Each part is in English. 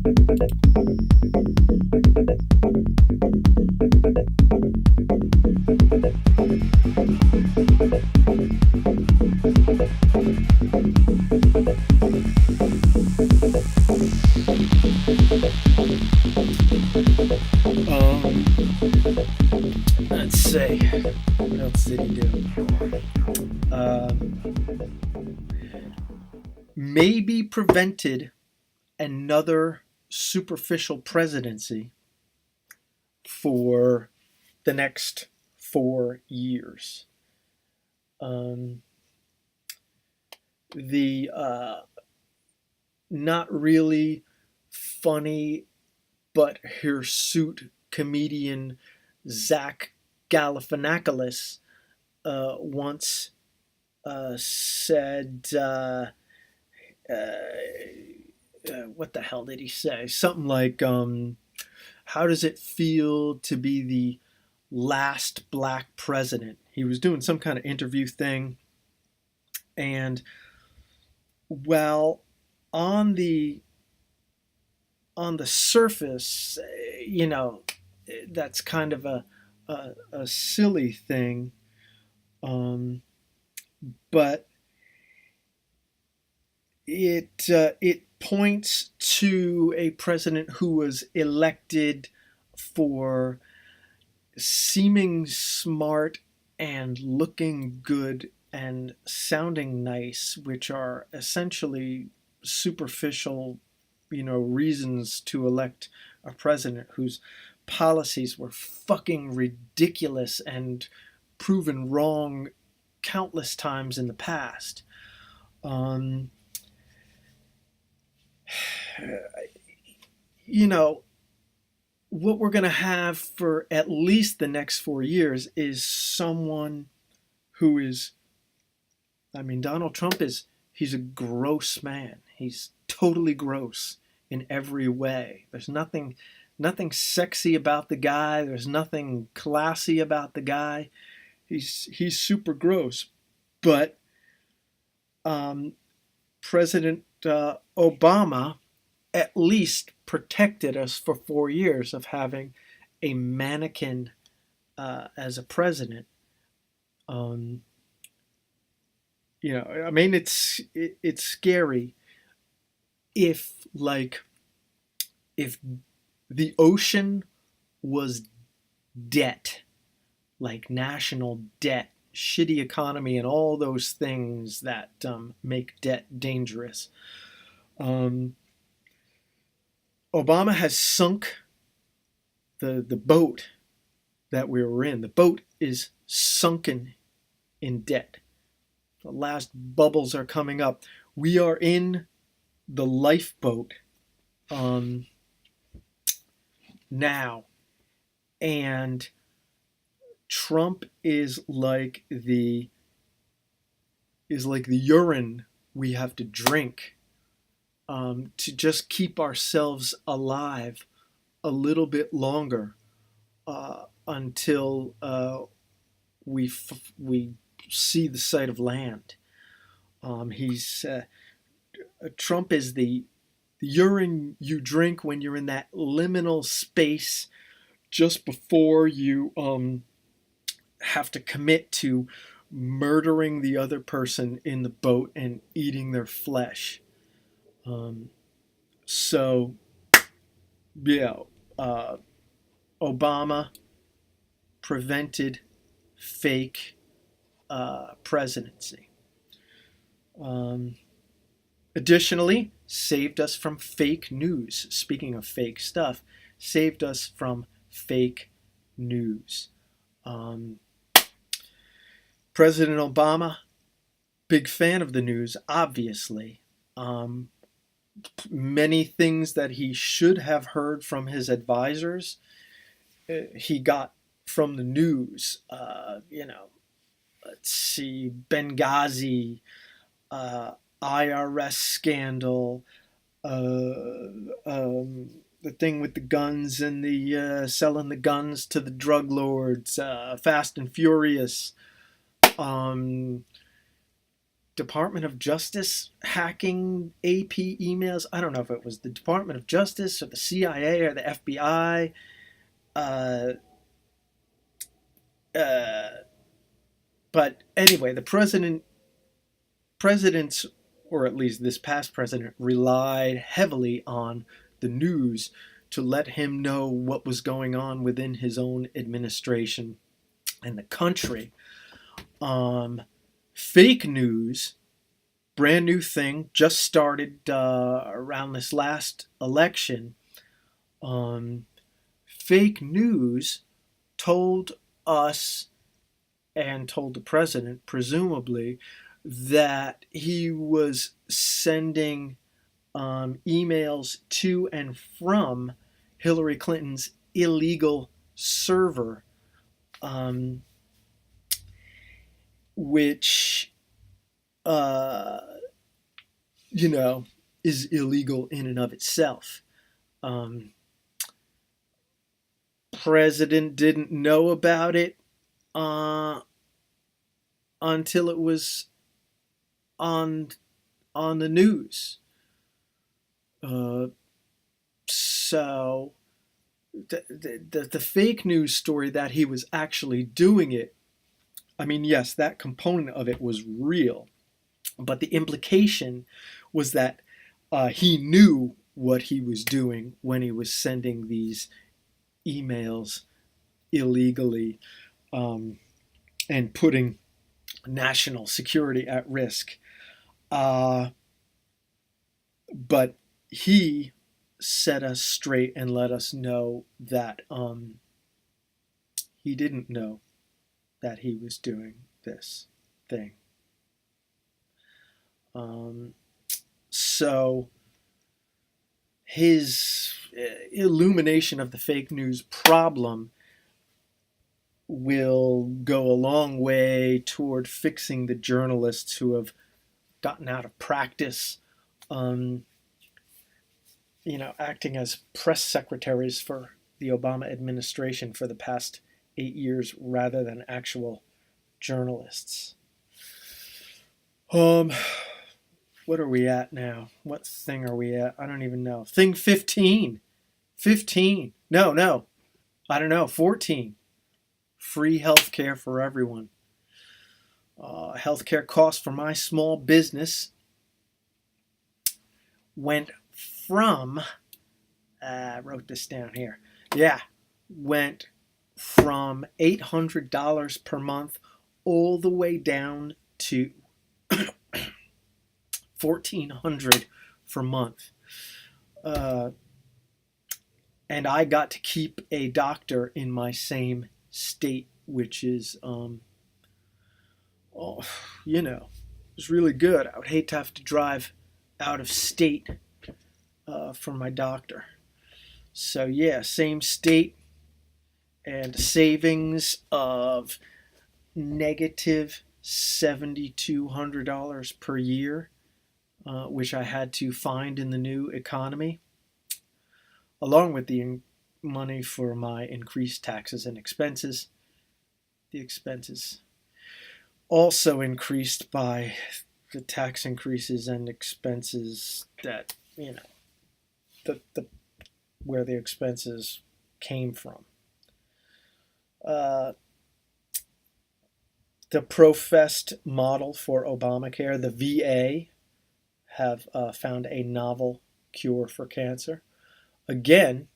Um, let's see. What else did he do? Maybe prevented another superficial presidency for the next 4 years. Um, the not really funny but hirsute comedian Zach Galifianakis once said, what the hell did he say? Something like, how does it feel to be the last black president? He was doing some kind of interview thing. And, well, on the surface, that's kind of a silly thing. But it points to a president who was elected for seeming smart and looking good and sounding nice, which are essentially superficial, reasons to elect a president whose policies were fucking ridiculous and proven wrong countless times in the past. Um, you know, what we're going to have for at least the next 4 years is someone who is, Donald Trump he's a gross man. He's totally gross in every way. There's nothing sexy about the guy. There's nothing classy about the guy. He's super gross. But President Obama at least protected us for 4 years of having a mannequin as a president. It's scary if the ocean was debt, like national debt, shitty economy, and all those things that make debt dangerous. Obama has sunk the boat that we were in. The boat is sunken in debt. The last bubbles are coming up. We are in the lifeboat now, and Trump is like the urine we have to drink to just keep ourselves alive a little bit longer until we see the sight of land. Trump is the urine you drink when you're in that liminal space just before you have to commit to murdering the other person in the boat and eating their flesh. So, yeah, Obama prevented fake presidency. Additionally, saved us from fake news. Speaking of fake stuff, saved us from fake news. President Obama, big fan of the news, obviously. Many things that he should have heard from his advisors, he got from the news. Let's see, Benghazi, IRS scandal, the thing with the guns and the selling the guns to the drug lords, Fast and Furious, Department of Justice hacking AP emails. I don't know if it was the Department of Justice or the CIA or the FBI. Uh, uh, but anyway, the presidents, or at least this past president, relied heavily on the news to let him know what was going on within his own administration and the country. Fake news, brand new thing, just started around this last election. Fake news told us and told the president, presumably, that he was sending emails to and from Hillary Clinton's illegal server, which, you know, is illegal in and of itself. President didn't know about it until it was on the news. So the fake news story that he was actually doing it, I mean, yes, that component of it was real, but the implication was that he knew what he was doing when he was sending these emails illegally, and putting national security at risk. But he set us straight and let us know that he didn't know that he was doing this thing. So his illumination of the fake news problem will go a long way toward fixing the journalists who have gotten out of practice, acting as press secretaries for the Obama administration for the past 8 years rather than actual journalists. What are we at now? What thing are we at? I don't even know. Thing 15. 15. No. I don't know. 14. Free healthcare for everyone. Healthcare costs for my small business went from, I wrote this down here. Yeah, went from $800 per month all the way down to $1,400 per month. And I got to keep a doctor in my same state, which is, it's really good. I would hate to have to drive out of state for my doctor. So yeah, same state, and savings of negative $7,200 per year, which I had to find in the new economy, along with the money for my increased taxes and expenses. The expenses also increased by the tax increases and expenses that, the where the expenses came from. The professed model for Obamacare, the VA, have found a novel cure for cancer. Again,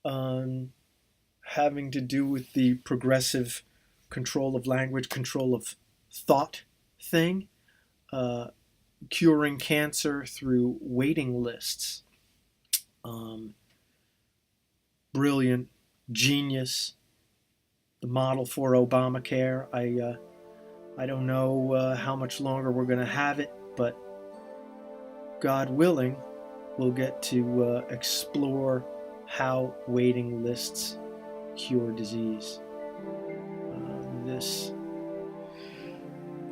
having to do with the progressive control of language, control of thought thing, curing cancer through waiting lists. Brilliant, genius. The model for Obamacare. I don't know how much longer we're going to have it, but God willing, we'll get to explore how waiting lists cure disease.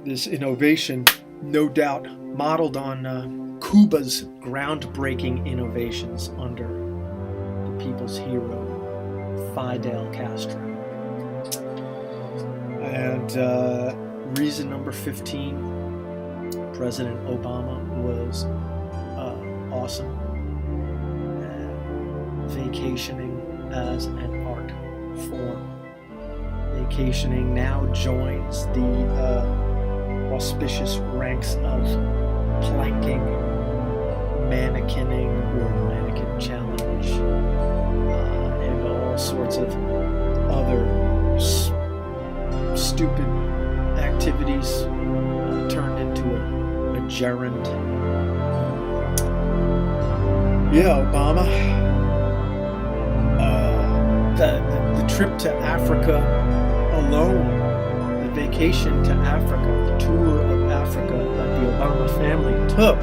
This innovation, no doubt, modeled on Cuba's groundbreaking innovations under the people's hero, Fidel Castro. And reason number 15 President Obama was awesome. Vacationing as an art form. Vacationing now joins the auspicious ranks of planking, mannequining, or mannequin challenge, and all sorts of other stupid activities turned into a gerund. Yeah, Obama. The trip to Africa alone, the vacation to Africa, the tour of Africa that the Obama family took,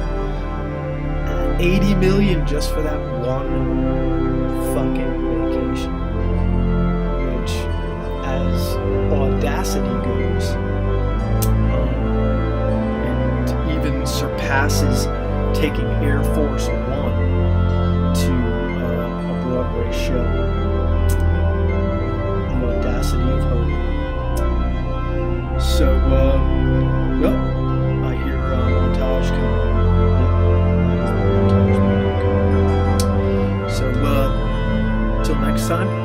$80 million just for that one fucking vacation, which, as audacity goes, and even surpasses taking Air Force One to a Broadway show. The audacity of hope. So, well, I hear montage coming. So, till next time.